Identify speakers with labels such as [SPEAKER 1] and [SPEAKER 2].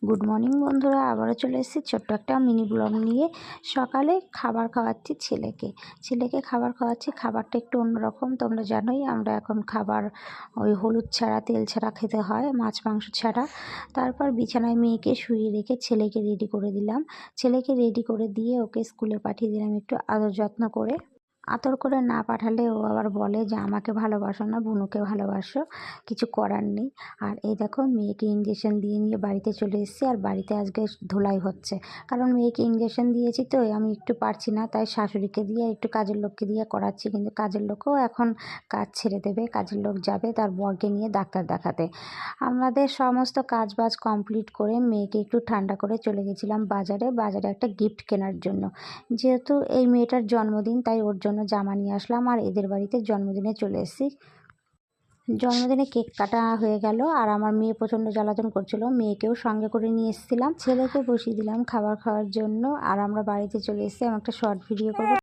[SPEAKER 1] Good morning বন্ধুরা, আবারও চলে এসেছি ছোট্ট একটা মিনি ব্লগ নিয়ে। সকালে খাবার খাওয়াচ্ছি ছেলেকে খাবার খাওয়াচ্ছি। খাবারটা একটু অন্যরকম, তোমরা জানোই আমরা এখন খাবার ওই হলুদ ছাড়া তেল ছাড়া খেতে হয়, মাছ মাংস ছাড়া। তারপর বিছানায় মেয়েকে শুইয়ে রেখে ছেলেকে রেডি করে দিলাম। ছেলেকে রেডি করে দিয়ে ওকে স্কুলে পাঠিয়ে দিলাম একটু আদর যত্ন করে। আদর করে না পাঠালে ও আবার বলে যে আমাকে ভালোবাসো না, বুনুকে ভালোবাসো, কিছু করার নেই। আর এই দেখো মেয়েকে ইঞ্জেকশন দিয়ে নিয়ে বাড়িতে চলে এসেছি। আর বাড়িতে আজকে ধোলাই হচ্ছে, কারণ মেয়েকে ইঞ্জেকশন দিয়েছি তো আমি একটু পারছি না, তাই শাশুড়িকে দিয়ে একটু কাজের লোককে দিয়ে করাচ্ছি। কিন্তু কাজের লোকও এখন কাজ ছেড়ে দেবে, কাজের লোক যাবে তার বরকে নিয়ে ডাক্তার দেখাতে। আমাদের সমস্ত কাজ বাজ কমপ্লিট করে মেয়েকে একটু ঠান্ডা করে চলে গেছিলাম বাজারে একটা গিফট কেনার জন্য। যেহেতু এই মেয়েটার জন্মদিন, তাই ওর জন্য জামা নিয়ে আসলাম। আর এদের বাড়িতে জন্মদিনে চলে এসেছি। জন্মদিনে কেক কাটা হয়ে গেল, আর আমার মেয়ে প্রচণ্ড জ্বালাতন করছিল, মেয়েকেও সঙ্গে করে নিয়ে এসেছিলাম। ছেলেকে বসিয়ে দিলাম খাবার খাওয়ার জন্য। আর আমরা বাড়িতে চলে এসেছি। আমি একটা শর্ট ভিডিও করবো।